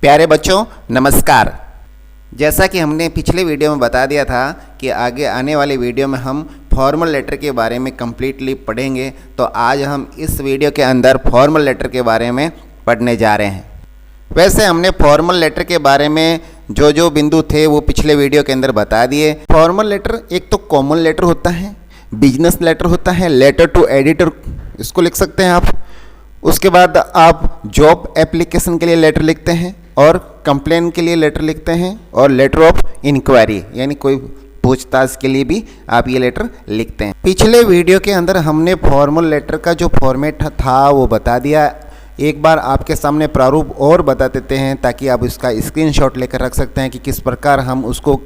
प्यारे बच्चों नमस्कार। जैसा कि हमने पिछले वीडियो में बता दिया था कि आगे आने वाली वीडियो में हम फॉर्मल लेटर के बारे में कम्प्लीटली पढ़ेंगे, तो आज हम इस वीडियो के अंदर फॉर्मल लेटर के बारे में पढ़ने जा रहे हैं। वैसे हमने फॉर्मल लेटर के बारे में जो बिंदु थे वो पिछले वीडियो के अंदर बता दिए। फॉर्मल लेटर एक तो कॉमन लेटर होता है, बिजनेस लेटर होता है, लेटर टू एडिटर इसको लिख सकते हैं आप। उसके बाद आप जॉब एप्लीकेशन के लिए लेटर लिखते हैं और कंप्लेन के लिए लेटर लिखते हैं और लेटर ऑफ इंक्वायरी यानी कोई पूछताछ के लिए भी आप ये लेटर लिखते हैं। पिछले वीडियो के अंदर हमने फॉर्मल लेटर का जो फॉर्मेट था वो बता दिया। एक बार आपके सामने प्रारूप और बता देते हैं ताकि आप इसका स्क्रीनशॉट लेकर रख सकते हैं कि किस प्रकार हम उसको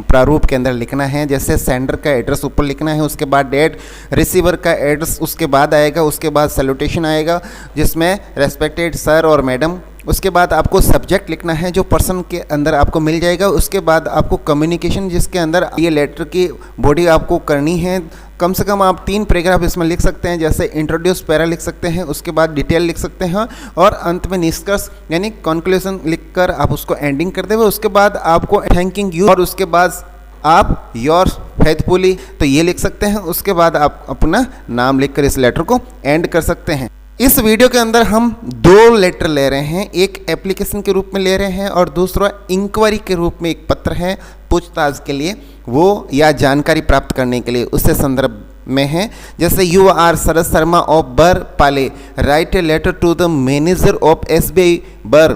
प्रारूप के अंदर लिखना है। जैसे सेंडर का एड्रेस ऊपर लिखना है, उसके बाद डेट, रिसीवर का एड्रेस उसके बाद आएगा, उसके बाद सैल्यूटेशन आएगा जिसमें रेस्पेक्टेड सर और मैडम। उसके बाद आपको सब्जेक्ट लिखना है जो पर्सन के अंदर आपको मिल जाएगा। उसके बाद आपको कम्युनिकेशन जिसके अंदर ये लेटर की बॉडी आपको करनी है। कम से कम आप 3 पैराग्राफ इसमें लिख सकते हैं, जैसे इंट्रोड्यूस पैरा लिख सकते हैं, उसके बाद डिटेल लिख सकते हैं और अंत में निष्कर्ष यानी कंक्लूजन लिखकर आप उसको एंडिंग कर देंगे। उसके बाद आपको थैंकिंग यू और उसके बाद आप योर फेथफुली तो ये लिख सकते हैं। उसके बाद आप अपना नाम लिखकर इस लेटर को एंड कर सकते हैं। इस वीडियो के अंदर हम 2 लेटर ले रहे हैं, एक एप्लीकेशन के रूप में ले रहे हैं और दूसरा इंक्वायरी के रूप में एक पत्र है पूछताछ के लिए वो या जानकारी प्राप्त करने के लिए, उससे संदर्भ में है। जैसे you are Sharad Sharma of Barpali write a letter to the manager of SBI Bar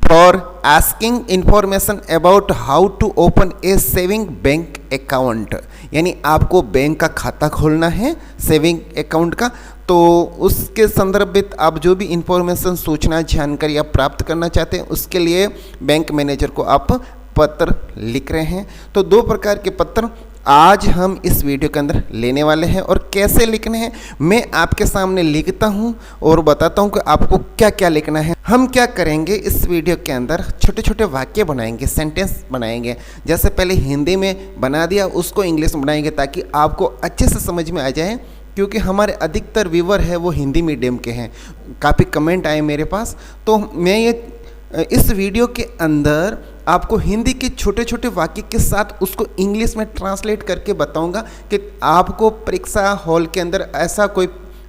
for asking information about how to open a saving bank account. यानी आपको बैंक का खाता खोलना है सेविंग अकाउंट का, तो उसके संदर्भित आप जो भी इंफॉर्मेशन सूचना जानकारी आप प्राप्त करना चाहते हैं उसके लिए बैंक मैनेजर को आप पत्र लिख रहे हैं। तो 2 प्रकार के पत्र आज हम इस वीडियो के अंदर लेने वाले हैं और कैसे लिखने हैं मैं आपके सामने लिखता हूं और बताता हूं कि आपको क्या क्या लिखना है। हम क्या करेंगे इस वीडियो के अंदर छोटे छोटे वाक्य बनाएंगे, सेंटेंस बनाएंगे। जैसे पहले हिंदी में बना दिया उसको इंग्लिश में बनाएंगे ताकि आपको अच्छे से समझ में आ जाए, क्योंकि हमारे अधिकतर व्यूवर है वो हिंदी मीडियम के हैं। काफ़ी कमेंट आए मेरे पास, तो मैं ये इस वीडियो के अंदर आपको हिंदी के छोटे छोटे वाक्य के साथ उसको इंग्लिश में ट्रांसलेट करके बताऊंगा कि आपको परीक्षा हॉल के अंदर ऐसा कोई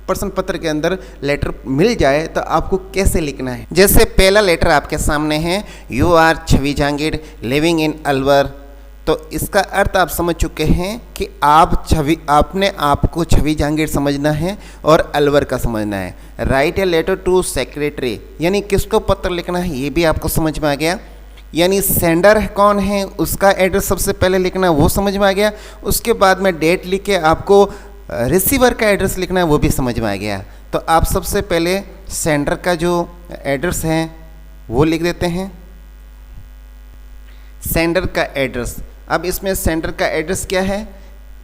प्रश्न पत्र के अंदर लेटर मिल जाए तो आपको कैसे लिखना है। जैसे पहला लेटर आपके सामने है, you are Chhavi Jahangir living in Alwar. तो इसका अर्थ आप समझ चुके हैं कि आपने आपको छवि जहांगीर समझना है और अलवर का समझना है। Write a letter to secretary यानी किसको पत्र लिखना है ये भी आपको समझ में आ गया। यानी सेंडर कौन है उसका एड्रेस सबसे पहले लिखना वो समझ में आ गया। उसके बाद में डेट लिख के आपको रिसीवर का एड्रेस लिखना है वो भी समझ में आ गया। तो आप सबसे पहले सेंडर का जो एड्रेस है वो लिख देते हैं, सेंडर का एड्रेस। अब इसमें सेंडर का एड्रेस क्या है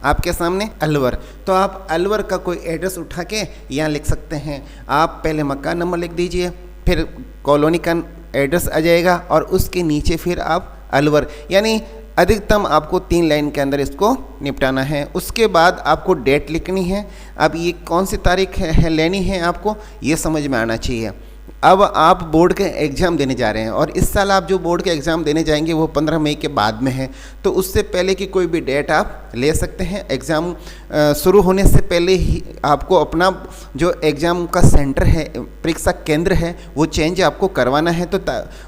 आपके सामने, अलवर। तो आप अलवर का कोई एड्रेस उठा के यहाँ लिख सकते हैं। आप पहले मकान नंबर लिख दीजिए, फिर कॉलोनी का एड्रेस आ जाएगा और उसके नीचे फिर आप अलवर, यानी अधिकतम आपको 3 लाइन के अंदर इसको निपटाना है। उसके बाद आपको डेट लिखनी है। अब ये कौन सी तारीख है लेनी है आपको ये समझ में आना चाहिए। अब आप बोर्ड के एग्ज़ाम देने जा रहे हैं और इस साल आप जो बोर्ड के एग्ज़ाम देने जाएंगे वो 15 मई के बाद में है, तो उससे पहले की कोई भी डेट आप ले सकते हैं। एग्ज़ाम शुरू होने से पहले ही आपको अपना जो एग्ज़ाम का सेंटर है, परीक्षा केंद्र है, वो चेंज आपको करवाना है। तो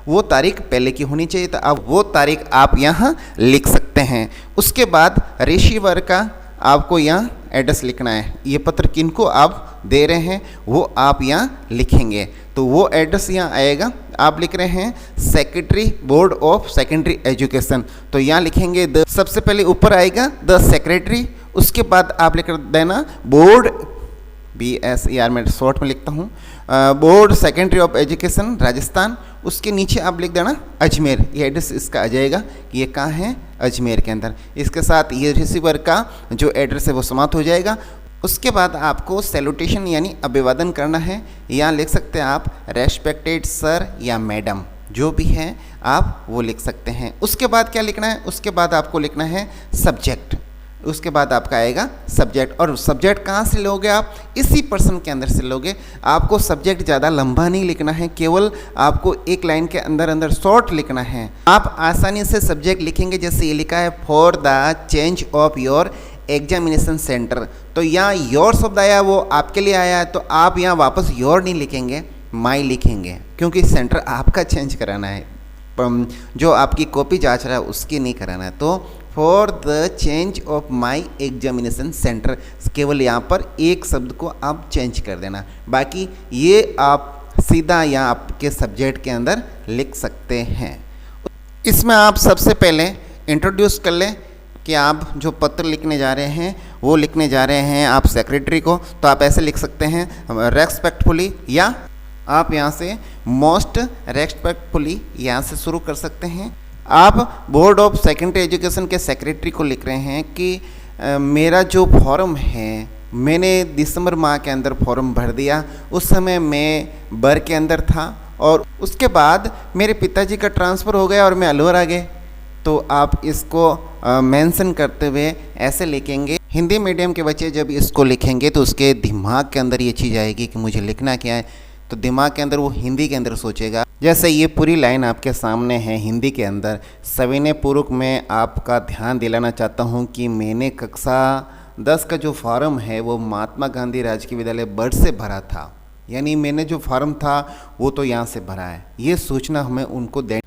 वो तारीख पहले की होनी चाहिए, तो आप वो तारीख आप यहाँ लिख सकते हैं। उसके बाद रिसीवर का आपको यहाँ एड्रेस लिखना है। ये पत्र किनको आप दे रहे हैं वो आप यहाँ लिखेंगे, तो वो एड्रेस यहाँ आएगा। आप लिख रहे हैं secretary board of secondary education, तो यहाँ लिखेंगे द, सबसे पहले ऊपर आएगा द सेक्रेटरी। उसके बाद आप लिख देना बोर्ड BSER मैं शॉर्ट में लिखता हूँ, board secondary of education Rajasthan. उसके नीचे आप लिख देना अजमेर। ये एड्रेस इसका आ जाएगा कि ये कहाँ है, अजमेर के अंदर। इसके साथ ये रिसीवर का जो एड्रेस है वो समाप्त हो जाएगा। उसके बाद आपको सैल्यूटेशन यानी अभिवादन करना है। यहाँ लिख सकते हैं आप रेस्पेक्टेड सर या मैडम, जो भी है आप वो लिख सकते हैं। उसके बाद क्या लिखना है, उसके बाद आपको लिखना है सब्जेक्ट। उसके बाद आपका आएगा सब्जेक्ट, और सब्जेक्ट कहाँ से लोगे आप, इसी पर्सन के अंदर से लोगे। आपको सब्जेक्ट ज़्यादा लंबा नहीं लिखना है, केवल आपको एक लाइन के अंदर अंदर शॉर्ट लिखना है। आप आसानी से सब्जेक्ट लिखेंगे, जैसे ये लिखा है for the change of your examination centre, तो यहाँ योर शब्द आया वो आपके लिए आया है, तो आप यहाँ वापस योर नहीं लिखेंगे, माई लिखेंगे, क्योंकि सेंटर आपका चेंज कराना है, जो आपकी कॉपी जांच रहा है उसकी नहीं कराना है। तो for the change of my examination centre, केवल यहाँ पर एक शब्द को आप चेंज कर देना, बाकी ये आप सीधा यहाँ आपके सब्जेक्ट के अंदर लिख सकते हैं। इसमें आप सबसे पहले इंट्रोड्यूस कर लें कि आप जो पत्र लिखने जा रहे हैं वो लिखने जा रहे हैं आप सेक्रेटरी को, तो आप ऐसे लिख सकते हैं रेस्पेक्टफुली, या आप यहाँ से मोस्ट रेस्पेक्टफुली यहाँ से शुरू कर सकते हैं। आप बोर्ड ऑफ सेकेंडरी एजुकेशन के सेक्रेटरी को लिख रहे हैं कि मेरा जो फॉर्म है, मैंने दिसंबर माह के अंदर फॉर्म भर दिया, उस समय मैं बर के अंदर था और उसके बाद मेरे पिताजी का ट्रांसफ़र हो गया और मैं अलवर आ गए, तो आप इसको मेंशन करते हुए ऐसे लिखेंगे। हिंदी मीडियम के बच्चे जब इसको लिखेंगे तो उसके दिमाग के अंदर ये चीज़ आएगी कि मुझे लिखना क्या है, तो दिमाग के अंदर वो हिंदी के अंदर सोचेगा। जैसे ये पूरी लाइन आपके सामने है हिंदी के अंदर। सविनय पूर्वक मैं आपका ध्यान दिलाना चाहता हूँ कि मैंने कक्षा 10 का जो फॉर्म है वो महात्मा गांधी राजकीय विद्यालय बर्ड से भरा था, यानी मैंने जो फॉर्म था वो तो यहाँ से भरा है, ये सूचना हमें उनको दे।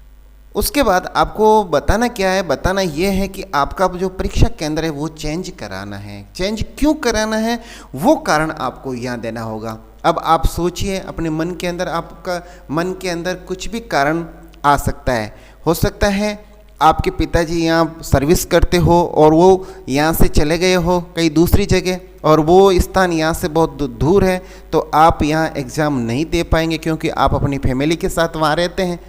उसके बाद आपको बताना क्या है, बताना ये है कि आपका जो परीक्षा केंद्र है वो चेंज कराना है। चेंज क्यों कराना है वो कारण आपको यहाँ देना होगा। अब आप सोचिए अपने मन के अंदर, आपका मन के अंदर कुछ भी कारण आ सकता है। हो सकता है आपके पिताजी यहाँ सर्विस करते हो और वो यहाँ से चले गए हो कहीं दूसरी जगह, और वो स्थान यहाँ से बहुत दूर है, तो आप यहाँ एग्ज़ाम नहीं दे पाएंगे क्योंकि आप अपनी फैमिली के साथ वहाँ रहते हैं,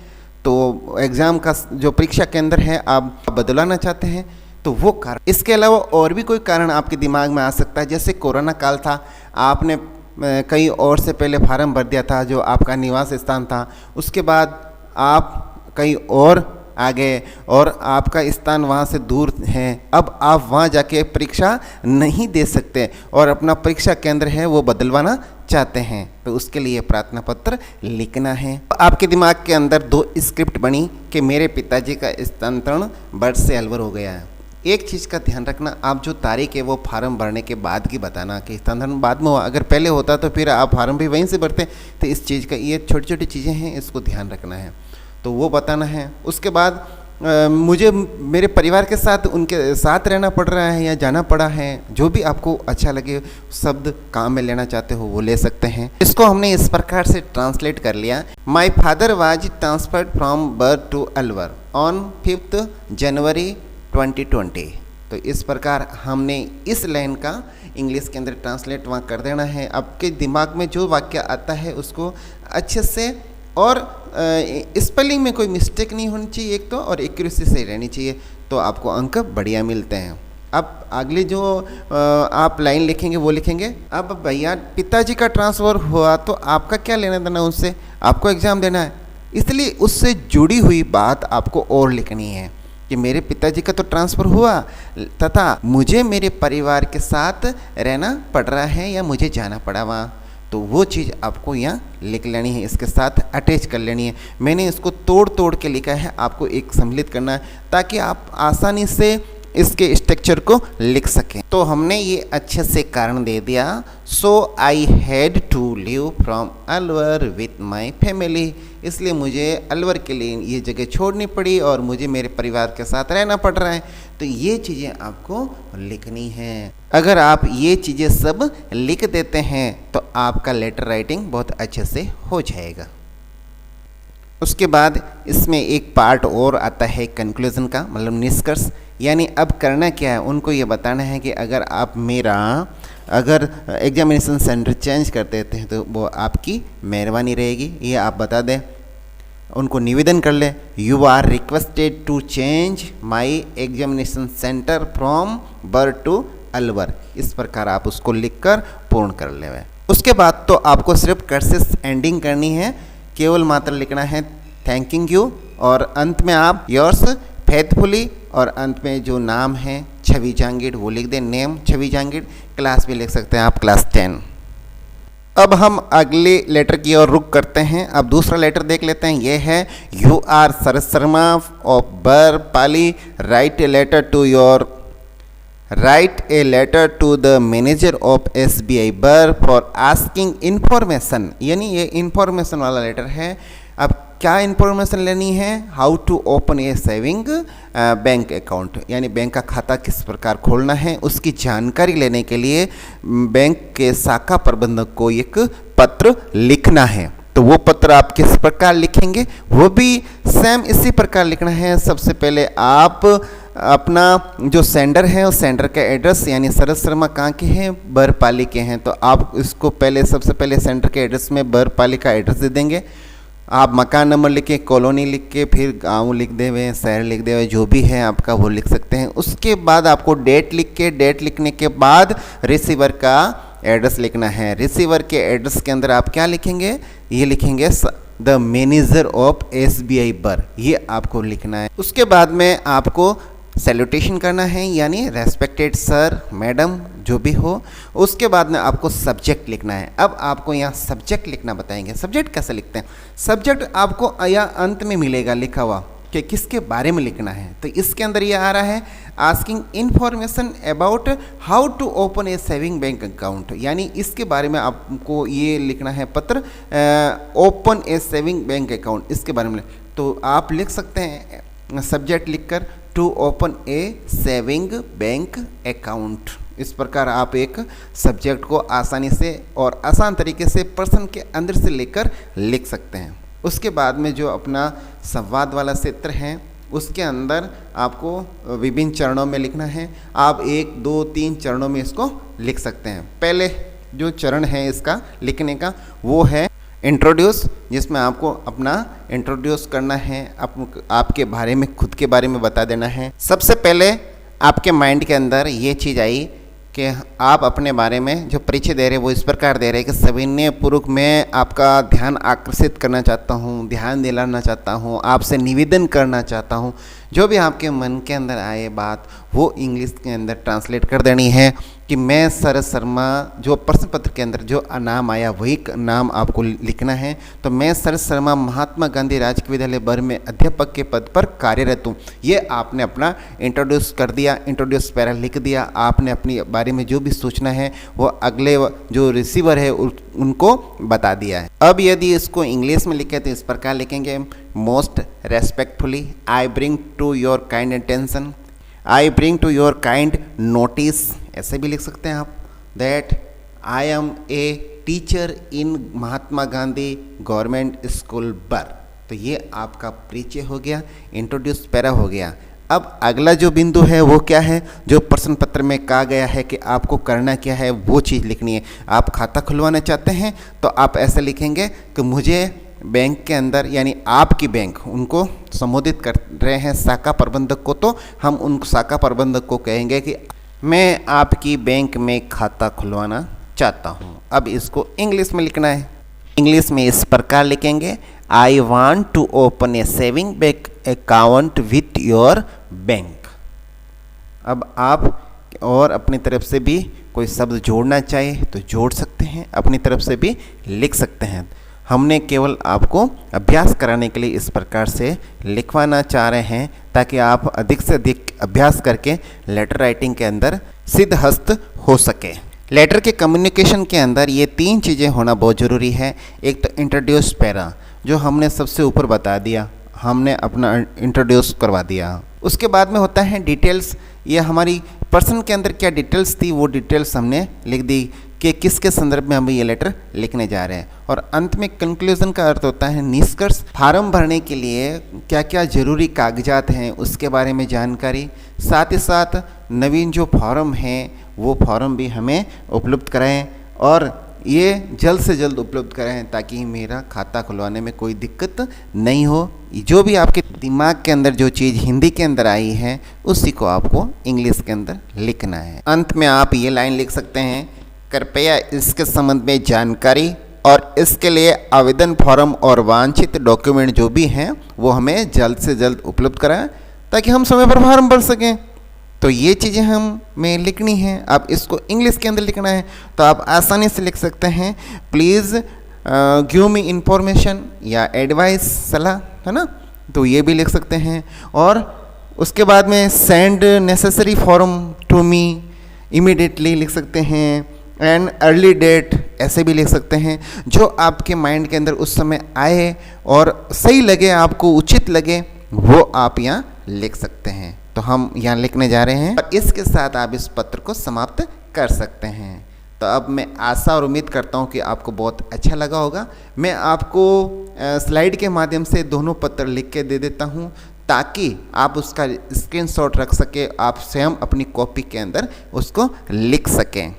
तो एग्ज़ाम का जो परीक्षा केंद्र है आप बदलाना चाहते हैं, तो वो कारण। इसके अलावा और भी कोई कारण आपके दिमाग में आ सकता है, जैसे कोरोना काल था, आपने कहीं और से पहले फार्म भर दिया था जो आपका निवास स्थान था, उसके बाद आप कहीं और आ गए और आपका स्थान वहाँ से दूर है, अब आप वहाँ जाके परीक्षा नहीं दे सकते और अपना परीक्षा केंद्र है वो बदलवाना चाहते हैं, तो उसके लिए प्रार्थना पत्र लिखना है। आपके दिमाग के अंदर दो स्क्रिप्ट बनी कि मेरे पिताजी का स्थानांतरण बर्ड से अलवर हो गया है। एक चीज़ का ध्यान रखना, आप जो तारीख है वो फार्म भरने के बाद की बताना कि स्थानांतरण बाद में हुआ, अगर पहले होता तो फिर आप फार्म भी वहीं से भरते, तो इस चीज़ का, ये छोटी छोटी चीज़ें हैं, इसको ध्यान रखना है, तो वो बताना है। उसके बाद मुझे मेरे परिवार के साथ उनके साथ रहना पड़ रहा है या जाना पड़ा है, जो भी आपको अच्छा लगे शब्द काम में लेना चाहते हो वो ले सकते हैं। इसको हमने इस प्रकार से ट्रांसलेट कर लिया। My father was transferred from Bard to Alwar on 5 January 2020। तो इस प्रकार हमने इस लाइन का इंग्लिश के अंदर ट्रांसलेट वहाँ कर देना है। आपके दिमाग में जो वाक्य आता है उसको अच्छे से, और स्पेलिंग में कोई मिस्टेक नहीं होनी चाहिए एक तो, और एक्यूरेसी सही रहनी चाहिए, तो आपको अंक बढ़िया मिलते हैं। अब अगली जो आप लाइन लिखेंगे वो लिखेंगे, अब भैया पिताजी का ट्रांसफ़र हुआ तो आपका क्या लेना देना उससे, आपको एग्ज़ाम देना है, इसलिए उससे जुड़ी हुई बात आपको और लिखनी है कि मेरे पिताजी का तो ट्रांसफ़र हुआ तथा मुझे मेरे परिवार के साथ रहना पड़ रहा है या मुझे जाना पड़ा वहाँ, तो वो चीज़ आपको यहाँ लिख लेनी है, इसके साथ अटैच कर लेनी है। मैंने इसको तोड़ तोड़ के लिखा है, आपको एक सम्मिलित करना है ताकि आप आसानी से इसके स्ट्रक्चर को लिख सकें। तो हमने ये अच्छे से कारण दे दिया। So I had to leave from Alwar with my family, इसलिए मुझे अलवर के लिए ये जगह छोड़नी पड़ी और मुझे मेरे परिवार के साथ रहना पड़ रहा है, तो ये चीज़ें आपको लिखनी है। अगर आप ये चीज़ें सब लिख देते हैं तो आपका लेटर राइटिंग बहुत अच्छे से हो जाएगा। उसके बाद इसमें एक पार्ट और आता है कंक्लूजन का, मतलब निष्कर्ष, यानी अब करना क्या है, उनको ये बताना है कि अगर आप अगर एग्जामिनेशन सेंटर चेंज कर देते हैं तो वो आपकी मेहरबानी रहेगी, ये आप बता दें, उनको निवेदन कर ले, you are requested to change my examination centre from Bard to Alwar, इस प्रकार आप उसको लिखकर पूर्ण कर ले। उसके बाद तो आपको सिर्फ कर्सिव एंडिंग करनी है, केवल मात्र लिखना है थैंकिंग यू, और अंत में आप योर्स फेथफुली, और अंत में जो नाम है छवि जांगीड़, वो लिख दें नेम छवि जांगीड़। क्लास भी लिख सकते हैं आप क्लास 10। अब हम अगले लेटर की ओर रुख करते हैं। अब दूसरा लेटर देख लेते हैं। ये है you are Sharad Sharma of Barpali, write a letter to the manager of SBI Bar for asking information. यानी ये इन्फॉर्मेशन वाला लेटर है। अब क्या इन्फॉर्मेशन लेनी है? How to open a saving bank account, यानी बैंक का खाता किस प्रकार खोलना है उसकी जानकारी लेने के लिए बैंक के शाखा प्रबंधक को एक पत्र लिखना है। तो वो पत्र आप किस प्रकार लिखेंगे? वो भी सेम इसी प्रकार लिखना है। सबसे पहले आप अपना जो सेंडर है उस सेंडर का एड्रेस, यानी शरद शर्मा कहाँ के हैं? बरपाली के हैं, तो आप इसको पहले सबसे पहले सेंडर के एड्रेस में बरपाली का एड्रेस दे देंगे। आप मकान नंबर लिख के, कॉलोनी लिख के, फिर गांव लिख दे हुए, शहर लिख दे हुए, जो भी है आपका वो लिख सकते हैं। उसके बाद आपको डेट लिख के, डेट लिखने के बाद रिसीवर का एड्रेस लिखना है। रिसीवर के एड्रेस के अंदर आप क्या लिखेंगे? ये लिखेंगे द मैनेजर ऑफ SBI बर, ये आपको लिखना है। उसके बाद में आपको सैल्यूटेशन करना है, यानी रेस्पेक्टेड सर, मैडम, जो भी हो। उसके बाद में आपको सब्जेक्ट लिखना है। अब आपको यहाँ सब्जेक्ट लिखना बताएंगे। सब्जेक्ट कैसे लिखते हैं? सब्जेक्ट आपको यहाँ अंत में मिलेगा लिखा हुआ कि किसके बारे में लिखना है। तो इसके अंदर ये आ रहा है asking information about how to open a saving bank account, यानी इसके बारे में आपको ये लिखना है पत्र, open a saving bank account, इसके बारे में। तो आप लिख सकते हैं सब्जेक्ट लिखकर to open a saving bank account. इस प्रकार आप एक सब्जेक्ट को आसानी से और आसान तरीके से प्रश्न के अंदर से लेकर लिख सकते हैं। उसके बाद में जो अपना संवाद वाला क्षेत्र है उसके अंदर आपको विभिन्न चरणों में लिखना है। आप 1, 2, 3 चरणों में इसको लिख सकते हैं। पहले जो चरण है इसका लिखने का वो है इंट्रोड्यूस, जिसमें आपको अपना इंट्रोड्यूस करना है, आपके बारे में, खुद के बारे में बता देना है। सबसे पहले आपके माइंड के अंदर ये चीज़ आई कि आप अपने बारे में जो परिचय दे रहे हैं वो इस प्रकार दे रहे हैं कि सविनय पूर्वक मैं आपका ध्यान आकर्षित करना चाहता हूँ, ध्यान दिलाना चाहता हूँ, आपसे निवेदन करना चाहता हूँ। जो भी आपके मन के अंदर आए बात वो इंग्लिश के अंदर ट्रांसलेट कर देनी है कि मैं शरद शर्मा, जो प्रश्न पत्र के अंदर जो नाम आया वही नाम आपको लिखना है। तो मैं शरद शर्मा महात्मा गांधी राजकीय विद्यालय बर में अध्यापक के पद पर कार्यरत हूँ। ये आपने अपना इंट्रोड्यूस कर दिया, इंट्रोड्यूस पैरा लिख दिया। आपने अपनी बारे में जो भी सोचना है वो अगले जो रिसीवर है उनको बता दिया है। अब यदि इसको इंग्लिश में लिखे तो इस प्रकार लिखेंगे, most respectfully I bring to your kind attention, I bring to your kind notice, ऐसे भी लिख सकते हैं आप, that I am a teacher in Mahatma Gandhi government school Bar. तो ये आपका परिचय हो गया, इंट्रोड्यूस पैरा हो गया। अब अगला जो बिंदु है वो क्या है? जो प्रश्न पत्र में कहा गया है कि आपको करना क्या है वो चीज़ लिखनी है। आप खाता खुलवाना चाहते हैं तो आप ऐसे लिखेंगे कि मुझे बैंक के अंदर, यानी आपकी बैंक, उनको संबोधित कर रहे हैं शाखा प्रबंधक को, तो हम उन शाखा प्रबंधक को कहेंगे कि मैं आपकी बैंक में खाता खुलवाना चाहता हूँ। अब इसको इंग्लिश में लिखना है। इंग्लिश में इस प्रकार लिखेंगे, I want to open a saving bank account with your bank. अब आप और अपनी तरफ से भी कोई शब्द जोड़ना चाहे तो जोड़ सकते हैं, अपनी तरफ से भी लिख सकते हैं। हमने केवल आपको अभ्यास कराने के लिए इस प्रकार से लिखवाना चाह रहे हैं ताकि आप अधिक से अधिक अभ्यास करके लेटर राइटिंग के अंदर सिद्धहस्त हो सके। लेटर के कम्युनिकेशन के अंदर ये 3 चीज़ें होना बहुत ज़रूरी है। एक तो इंट्रोड्यूस पैरा, जो हमने सबसे ऊपर बता दिया, हमने अपना इंट्रोड्यूस करवा दिया। उसके बाद में होता है डिटेल्स। ये हमारी पर्सन के अंदर क्या डिटेल्स थी वो डिटेल्स हमने लिख दी कि किसके संदर्भ में हम ये लेटर लिखने जा रहे हैं। और अंत में कंक्लूजन का अर्थ होता है निष्कर्ष। फार्म भरने के लिए क्या क्या जरूरी कागजात हैं उसके बारे में जानकारी, साथ ही साथ नवीन जो फॉर्म हैं वो फॉर्म भी हमें उपलब्ध कराएं और ये जल्द से जल्द उपलब्ध कराएं ताकि मेरा खाता खुलवाने में कोई दिक्कत नहीं हो। जो भी आपके दिमाग के अंदर जो चीज़ हिंदी के अंदर आई है उसी को आपको इंग्लिश के अंदर लिखना है। अंत में आप ये लाइन लिख सकते हैं, कृपया इसके संबंध में जानकारी और इसके लिए आवेदन फॉर्म और वांछित डॉक्यूमेंट जो भी हैं वो हमें जल्द से जल्द उपलब्ध कराएं ताकि हम समय पर फॉर्म भर सकें। तो ये चीज़ें हमें लिखनी है। अब इसको इंग्लिश के अंदर लिखना है तो आप आसानी से लिख सकते हैं प्लीज़ गिव मी इंफॉर्मेशन या एडवाइस, सलाह, है ना, तो ये भी लिख सकते हैं। और उसके बाद में send necessary form to me immediately लिख सकते हैं, एंड अर्ली डेट ऐसे भी लिख सकते हैं। जो आपके माइंड के अंदर उस समय आए और सही लगे, आपको उचित लगे, वो आप यहाँ लिख सकते हैं। तो हम यहाँ लिखने जा रहे हैं और इसके साथ आप इस पत्र को समाप्त कर सकते हैं। तो अब मैं आशा और उम्मीद करता हूँ कि आपको बहुत अच्छा लगा होगा। मैं आपको स्लाइड के माध्यम से दोनों पत्र लिख के दे देता हूँ ताकि आप उसका स्क्रीनशॉट रख सके, आप स्वयं अपनी कॉपी के अंदर उसको लिख सकें।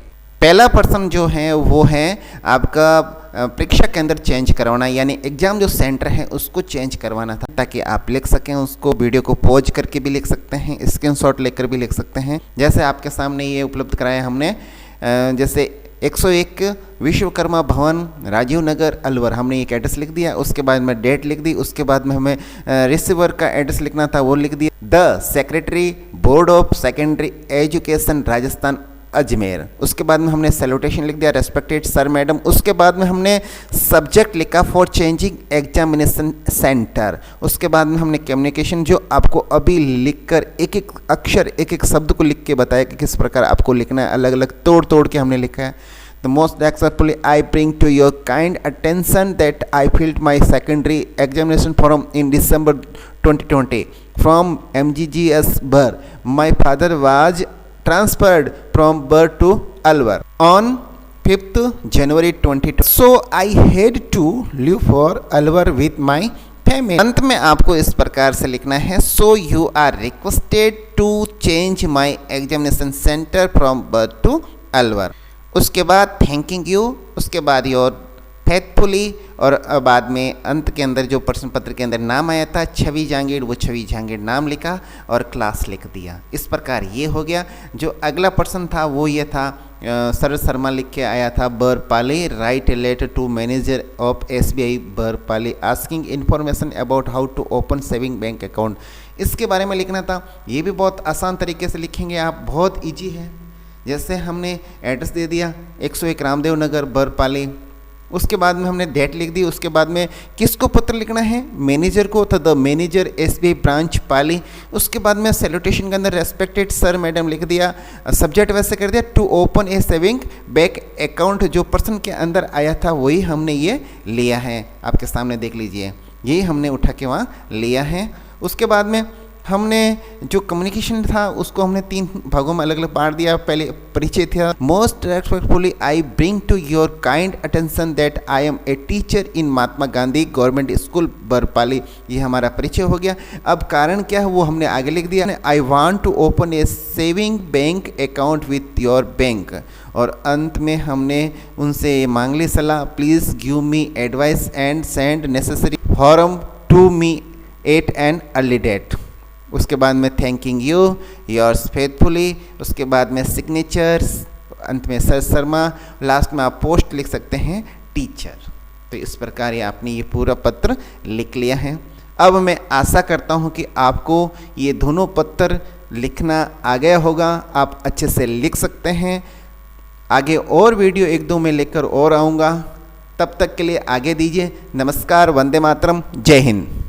पहला प्रश्न जो है वो है आपका परीक्षा के अंदर चेंज करवाना, यानी एग्ज़ाम जो सेंटर है उसको चेंज करवाना था ताकि आप लिख सकें उसको। वीडियो को पॉज करके भी लिख सकते हैं, स्क्रीनशॉट लेकर भी लिख सकते हैं। जैसे आपके सामने ये उपलब्ध कराया हमने, जैसे 101 विश्वकर्मा भवन, राजीव नगर, अलवर, हमने एक एड्रेस लिख दिया। उसके बाद में डेट लिख दी। उसके बाद में हमें रिसीवर का एड्रेस लिखना था, वो लिख दिया। The secretary board of secondary education Rajasthan Ajmer. उसके बाद में हमने सैल्यूटेशन लिख दिया, रेस्पेक्टेड सर मैडम। उसके बाद में हमने सब्जेक्ट लिखा फॉर चेंजिंग एग्जामिनेशन सेंटर। उसके बाद में हमने कम्युनिकेशन, जो आपको अभी लिखकर एक एक अक्षर, एक एक शब्द को लिख के बताया कि किस प्रकार आपको लिखना है, अलग अलग तोड़ तोड़ के हमने लिखा है। The most respectfully I bring to your kind attention that I filled my secondary examination form in December 2020 from MGGS Bur. My father was transferred from Bur to Alwar on 5th January 2020. So I had to leave for Alwar with my family. अंत में आपको इस प्रकार से लिखना है, So you are requested to change my examination center from Bur to Alwar. उसके बाद थैंकिंग यू, उसके बाद योर फेथफुली, और बाद में अंत के अंदर जो प्रश्न पत्र के अंदर नाम आया था छवि जांगीड़, वो छवि जांगीड़ नाम लिखा और क्लास लिख दिया। इस प्रकार ये हो गया। जो अगला प्रश्न था वो ये था, सर शर्मा लिख के आया था, Barpali, write a letter to manager of SBI Barpali asking information about how to open saving bank account. इसके बारे में लिखना था। ये भी बहुत आसान तरीके से लिखेंगे आप, बहुत ईजी है। जैसे हमने एड्रेस दे दिया 101 रामदेव नगर बरपाली, उसके बाद में हमने डेट लिख दी। उसके बाद में किसको पत्र लिखना है, मैनेजर को, तो द मैनेजर SBI ब्रांच पाली। उसके बाद में सैल्यूटेशन के अंदर रेस्पेक्टेड सर मैडम लिख दिया। सब्जेक्ट वैसे कर दिया, to open a saving bank account. जो पर्सन के अंदर आया था वही हमने ये लिया है, आपके सामने देख लीजिए, यही हमने उठा के वहाँ लिया है। उसके बाद में हमने जो कम्युनिकेशन था उसको हमने 3 भागों में अलग अलग बांट दिया। पहले परिचय था, most respectfully I bring to your kind attention that I am a teacher in Mahatma Gandhi government school Barpali. ये हमारा परिचय हो गया। अब कारण क्या है वो हमने आगे लिख दिया, I want to open a saving bank account with your bank. और अंत में हमने उनसे मांग ली सलाह, please give me advice and send necessary form to me at an early date. उसके बाद में थैंकिंग यू, योर्स फेथफुली, उसके बाद में सिग्नेचर्स, अंत में सर शर्मा, लास्ट में आप पोस्ट लिख सकते हैं टीचर। तो इस प्रकार ये आपने ये पूरा पत्र लिख लिया है। अब मैं आशा करता हूँ कि आपको ये दोनों पत्र लिखना आ गया होगा, आप अच्छे से लिख सकते हैं। आगे और वीडियो 1-2 में लेकर और आऊँगा, तब तक के लिए आगे दीजिए। नमस्कार, वंदे मातरम, जय हिंद।